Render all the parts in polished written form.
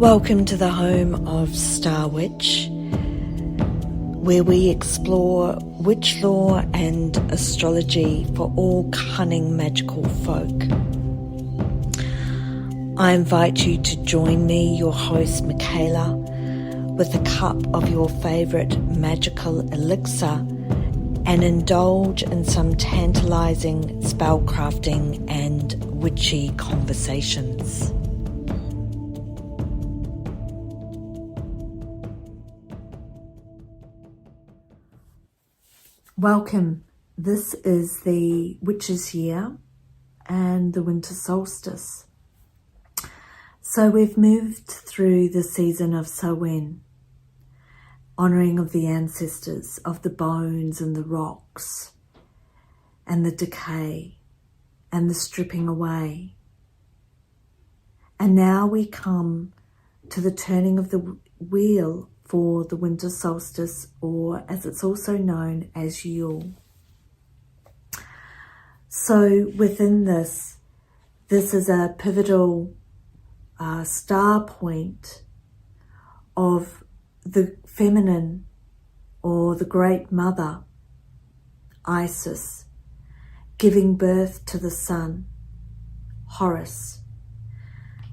Welcome to the home of Star Witch, where we explore witch lore and astrology for all cunning magical folk. I invite you to join me, your host Michaela, with a cup of your favourite magical elixir and indulge in some tantalising spellcrafting and witchy conversations. Welcome. This is the Witch's Year and the Winter Solstice. So we've moved through the season of Samhain, honouring of the ancestors, of the bones and the rocks and the decay and the stripping away. And now we come to the turning of the wheel for the winter solstice, or as it's also known as Yule. So within this is a pivotal star point of the feminine, or the great mother, Isis, giving birth to the sun, Horus.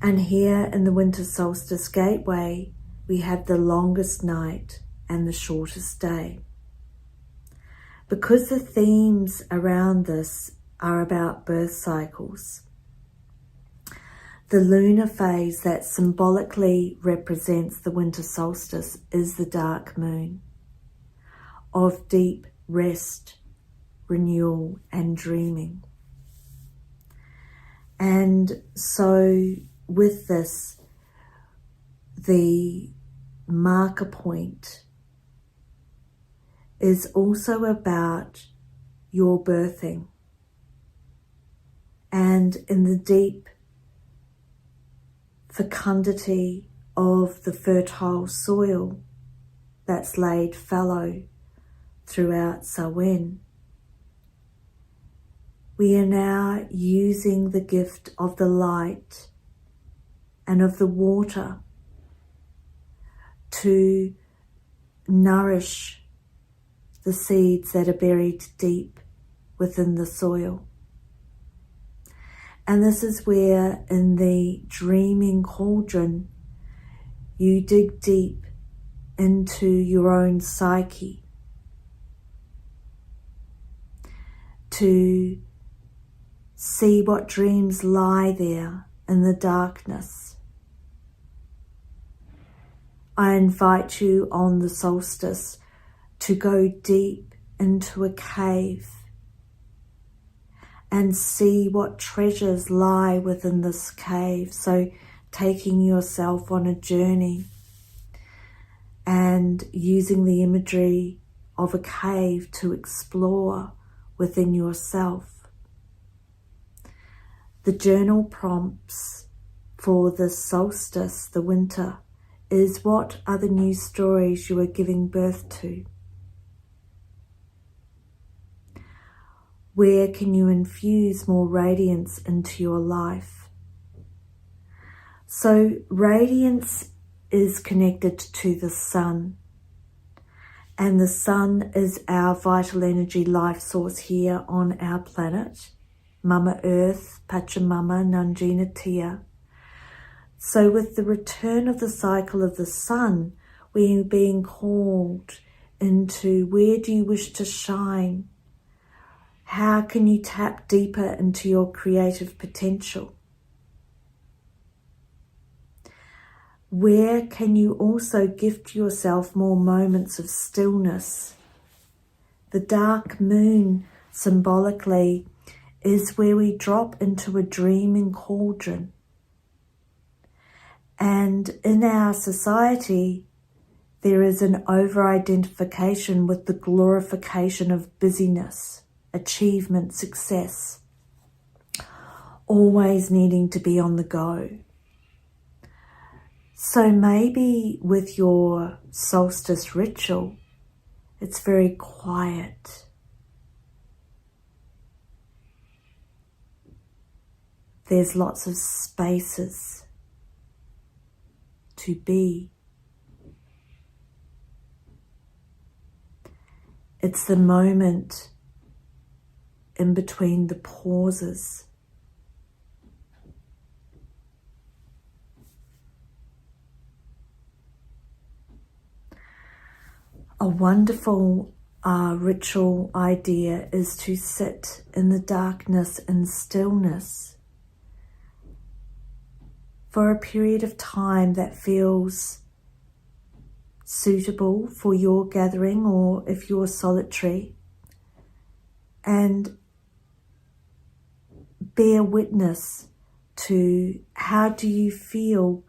And here in the winter solstice gateway, we have the longest night and the shortest day. Because the themes around this are about birth cycles, the lunar phase that symbolically represents the winter solstice is the dark moon of deep rest, renewal and dreaming. And so with this, the marker point is also about your birthing, and in the deep fecundity of the fertile soil that's laid fallow throughout Samhain, we are now using the gift of the light and of the water to nourish the seeds that are buried deep within the soil. And this is where, in the dreaming cauldron, you dig deep into your own psyche to see what dreams lie there in the darkness. I invite you on the solstice to go deep into a cave and see what treasures lie within this cave. So taking yourself on a journey and using the imagery of a cave to explore within yourself. The journal prompts for the solstice, the winter, is what are the new stories you are giving birth to? Where can you infuse more radiance into your life? So radiance is connected to the sun, and the sun is our vital energy life source here on our planet, Mama Earth, Pachamama, Nangina Tia. So with the return of the cycle of the sun, we're being called into where do you wish to shine? How can you tap deeper into your creative potential? Where can you also gift yourself more moments of stillness? The dark moon symbolically is where we drop into a dreaming cauldron. And in our society, there is an over-identification with the glorification of busyness, achievement, success, always needing to be on the go. So maybe with your solstice ritual, it's very quiet. There's lots of spaces to be. It's the moment in between the pauses. A wonderful ritual idea is to sit in the darkness and stillness for a period of time that feels suitable for your gathering, or if you're solitary, and bear witness to how do you feel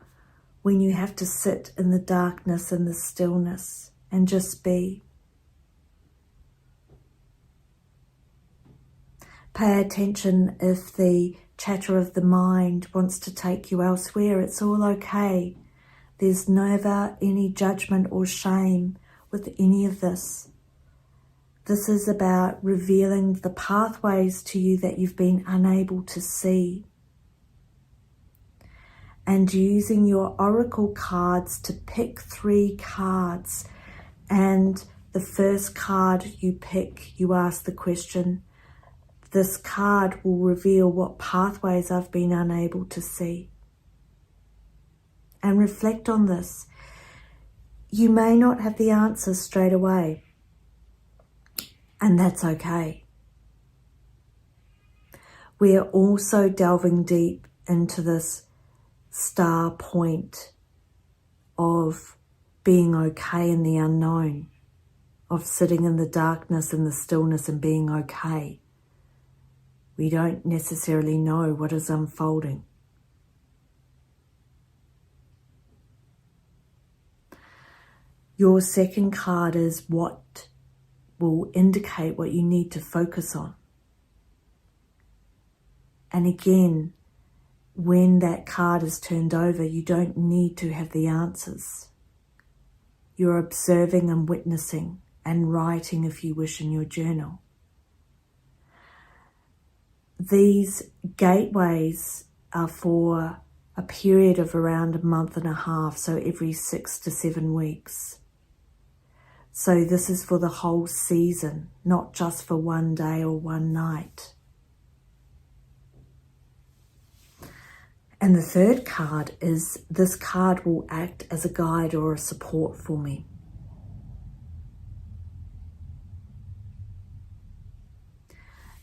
when you have to sit in the darkness and the stillness and just be. Pay attention if the chatter of the mind wants to take you elsewhere. It's all okay. There's never any judgment or shame with any of this. This is about revealing the pathways to you that you've been unable to see, and using your oracle cards to pick 3 cards. And the first card you pick, you ask the question, this card will reveal what pathways I've been unable to see. And reflect on this. You may not have the answers straight away, and that's okay. We are also delving deep into this star point of being okay in the unknown, of sitting in the darkness and the stillness and being okay. We don't necessarily know what is unfolding. Your second card is what will indicate what you need to focus on. And again, when that card is turned over, you don't need to have the answers. You're observing and witnessing and writing, if you wish, in your journal. These gateways are for a period of around a month and a half, so every 6 to 7 weeks. So this is for the whole season, not just for one day or one night. And the third card is, this card will act as a guide or a support for me.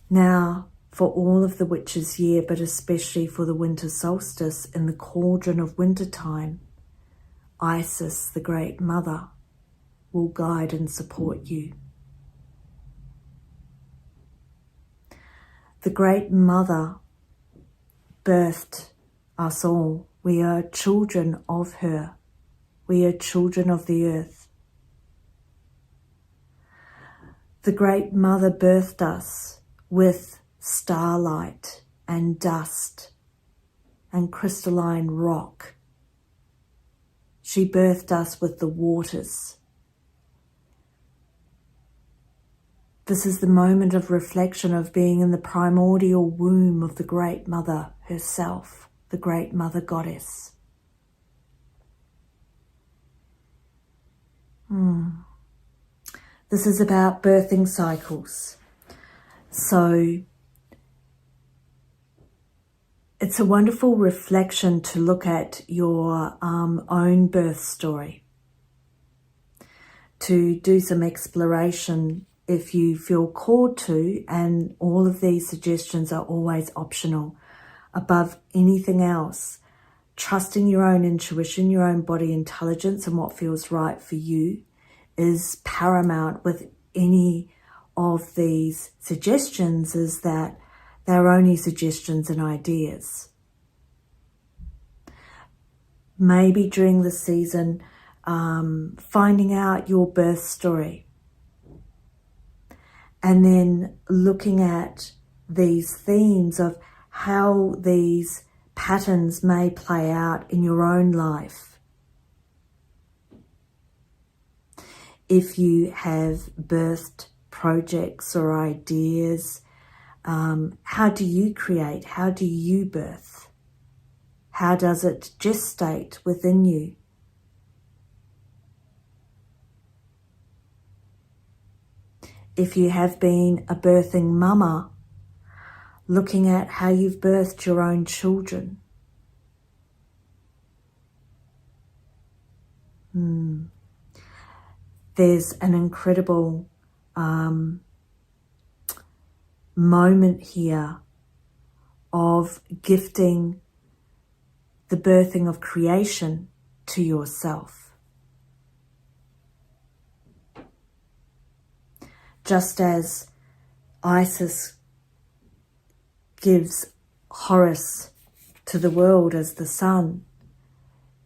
Now, for all of the witches' year, but especially for the winter solstice in the cauldron of wintertime, Isis, the Great Mother, will guide and support you. The Great Mother birthed us all. We are children of her. We are children of the earth. The Great Mother birthed us with starlight and dust and crystalline rock. She birthed us with the waters. This is the moment of reflection of being in the primordial womb of the Great Mother herself, the Great Mother Goddess. This is about birthing cycles. So it's a wonderful reflection to look at your own birth story, to do some exploration if you feel called to, and all of these suggestions are always optional. Above anything else, trusting your own intuition, your own body intelligence, and what feels right for you is paramount with any of these suggestions, is that they're only suggestions and ideas. Maybe during the season, finding out your birth story, and then looking at these themes of how these patterns may play out in your own life. If you have birthed projects or ideas, how do you create? How do you birth? How does it gestate within you? if you have been a birthing mama, looking at how you've birthed your own children. There's an incredible moment here of gifting the birthing of creation to yourself. Just as Isis gives Horus to the world as the sun,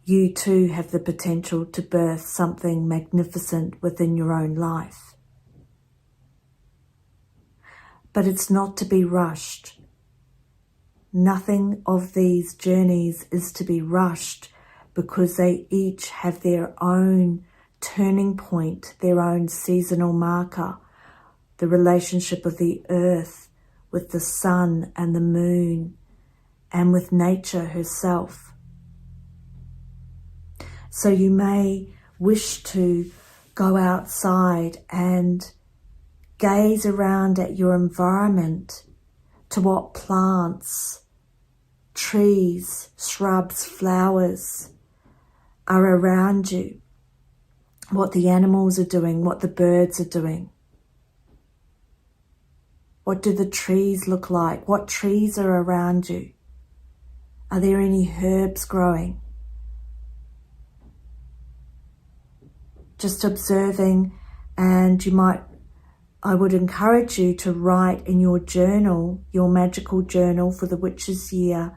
you too have the potential to birth something magnificent within your own life. But it's not to be rushed. Nothing of these journeys is to be rushed, because they each have their own turning point, their own seasonal marker, the relationship of the earth with the sun and the moon and with nature herself. So you may wish to go outside and gaze around at your environment, to what plants, trees, shrubs, flowers are around you, what the animals are doing, what the birds are doing. What do the trees look like? What trees are around you? Are there any herbs growing? Just observing, and I would encourage you to write in your journal, your magical journal for the witch's year,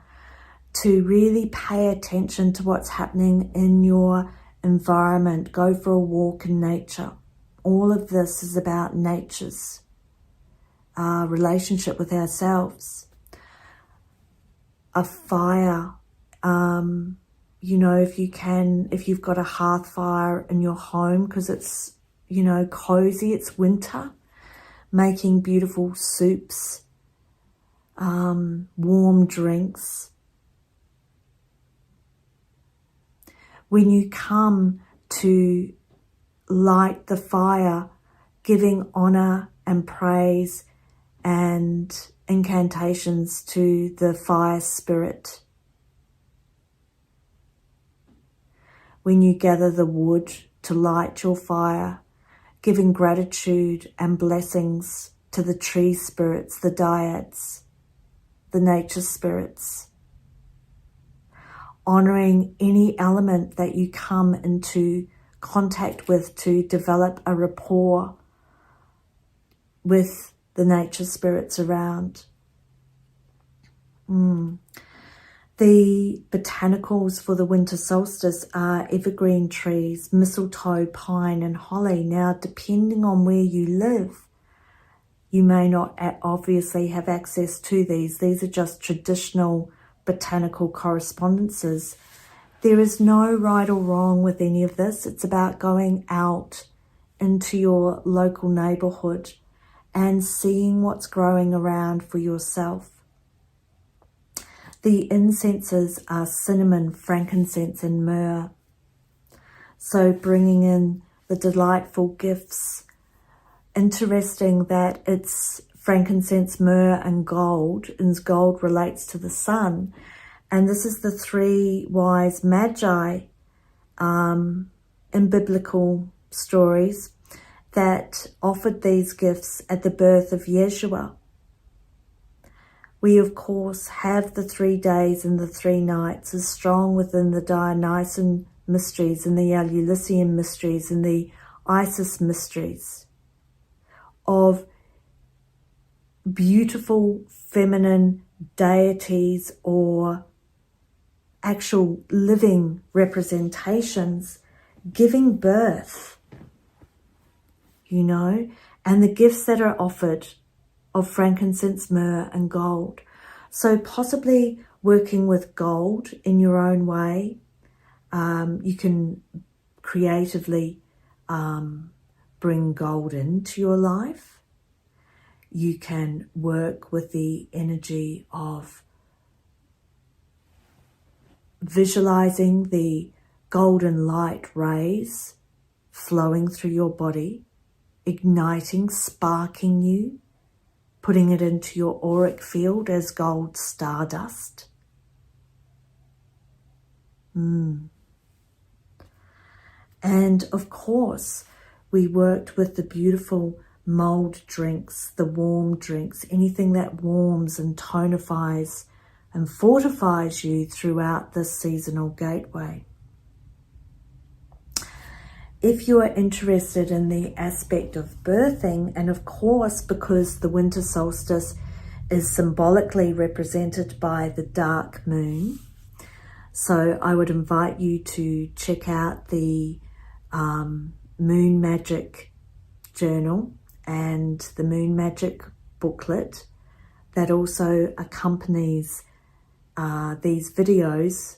to really pay attention to what's happening in your environment. Go for a walk in nature. All of this is about nature's relationship with ourselves. A fire, if you've got a hearth fire in your home, because it's, cozy, it's winter, making beautiful soups, warm drinks. When you come to light the fire, giving honor and praise and incantations to the fire spirit. When you gather the wood to light your fire, giving gratitude and blessings to the tree spirits, the dyads, the nature spirits. Honouring any element that you come into contact with to develop a rapport with the nature spirits around. The botanicals for the winter solstice are evergreen trees, mistletoe, pine and holly. Now, depending on where you live, you may not obviously have access to these. These are just traditional botanical correspondences. There is no right or wrong with any of this. It's about going out into your local neighbourhood and seeing what's growing around for yourself. The incenses are cinnamon, frankincense and myrrh. So bringing in the delightful gifts. Interesting that it's frankincense, myrrh and gold relates to the sun. And this is the three wise magi in biblical stories that offered these gifts at the birth of Yeshua. We, of course, have the 3 days and the 3 nights as strong within the Dionysian mysteries and the Eleusinian mysteries and the Isis mysteries of beautiful feminine deities or actual living representations giving birth, and the gifts that are offered of frankincense, myrrh and gold. So possibly working with gold in your own way. You can creatively bring gold into your life. You can work with the energy of visualizing the golden light rays flowing through your body igniting, sparking you, putting it into your auric field as gold stardust. And of course, we worked with the beautiful mulled drinks, the warm drinks, anything that warms and tonifies and fortifies you throughout this seasonal gateway. If you are interested in the aspect of birthing, and of course, because the winter solstice is symbolically represented by the dark moon, so I would invite you to check out the Moon Magic journal and the Moon Magic booklet that also accompanies these videos,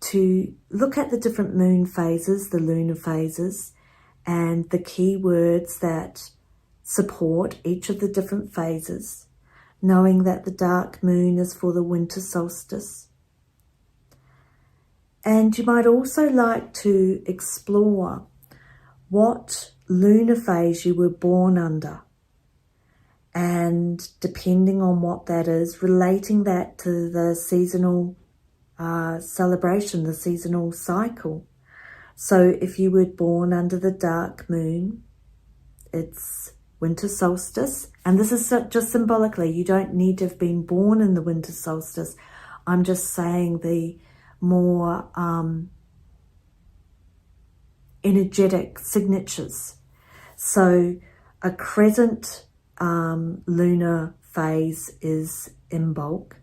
to look at the different moon phases, the lunar phases, and the key words that support each of the different phases, knowing that the dark moon is for the winter solstice. And you might also like to explore what lunar phase you were born under, and depending on what that is, relating that to the seasonal celebration, the seasonal cycle. So if you were born under the dark moon, it's winter solstice. And this is just symbolically, you don't need to have been born in the winter solstice. I'm just saying the more energetic signatures. So a crescent lunar phase is Imbolc.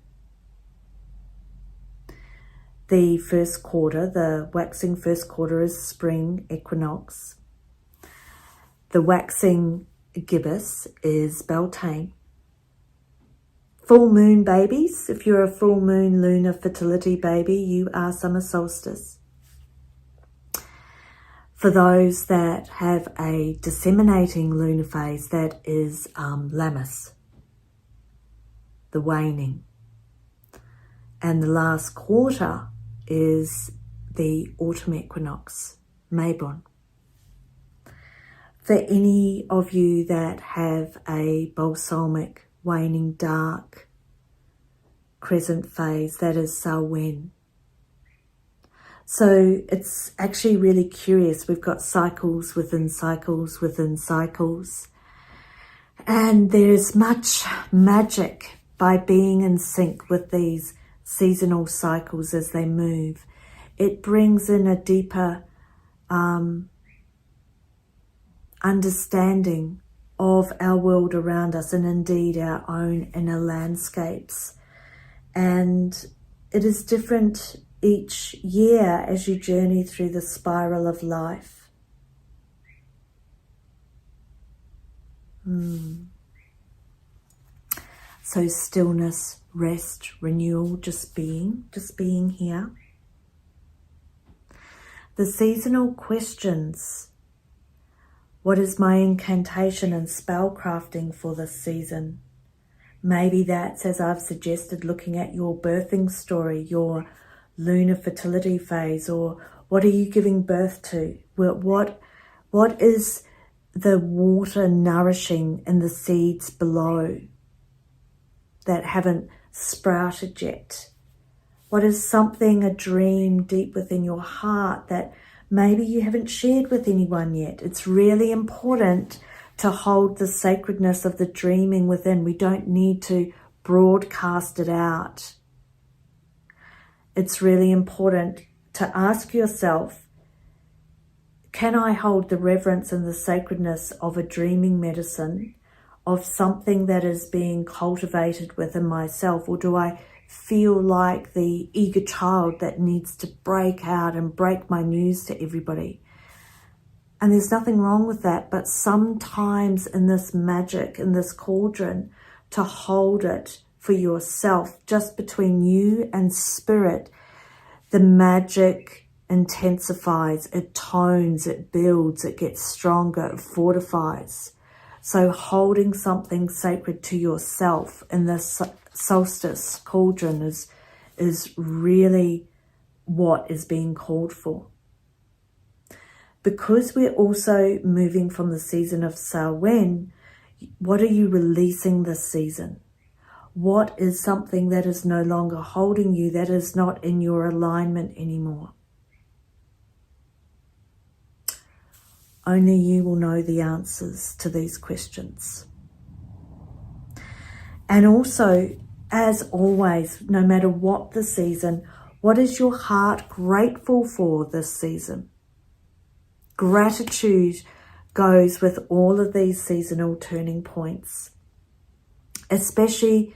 The first quarter, the waxing first quarter, is spring equinox. The waxing gibbous is Beltane. Full moon babies, if you're a full moon lunar fertility baby, you are summer solstice. For those that have a disseminating lunar phase, that is Lammas, the waning. And the last quarter is the autumn equinox, Mabon. For any of you that have a balsamic, waning dark crescent phase, that is Samhain. So it's actually really curious. We've got cycles within cycles within cycles. And there's much magic by being in sync with these seasonal cycles as they move. It brings in a deeper understanding of our world around us, and indeed our own inner landscapes. And it is different each year as you journey through the spiral of life. So stillness, rest, renewal, just being here. The seasonal questions. What is my incantation and spellcrafting for this season? Maybe that's, as I've suggested, looking at your birthing story, your lunar fertility phase, or what are you giving birth to? What is the water nourishing in the seeds below that haven't sprouted yet? What is something, a dream deep within your heart that maybe you haven't shared with anyone yet? It's really important to hold the sacredness of the dreaming within. We don't need to broadcast it out. It's really important to ask yourself, can I hold the reverence and the sacredness of a dreaming medicine, of something that is being cultivated within myself, or do I feel like the eager child that needs to break out and break my news to everybody? And there's nothing wrong with that, but sometimes in this magic, in this cauldron, to hold it for yourself, just between you and spirit, the magic intensifies, it tones, it builds, it gets stronger, it fortifies. So holding something sacred to yourself in this solstice cauldron is really what is being called for. because we're also moving from the season of Samhain, what are you releasing this season? What is something that is no longer holding you, that is not in your alignment anymore? Only you will know the answers to these questions. And also, as always, no matter what the season, what is your heart grateful for this season? Gratitude goes with all of these seasonal turning points, especially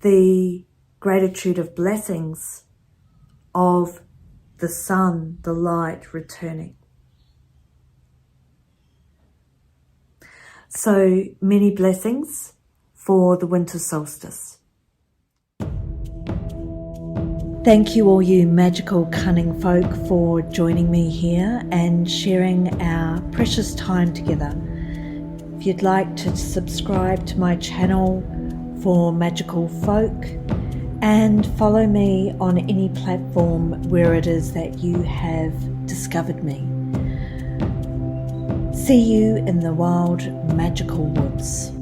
the gratitude of blessings of the sun, the light returning. So many blessings for the winter solstice. Thank you all you magical cunning folk for joining me here and sharing our precious time together. If you'd like to subscribe to my channel for Magickal Folk and follow me on any platform where it is that you have discovered me. See you in the wild magical woods.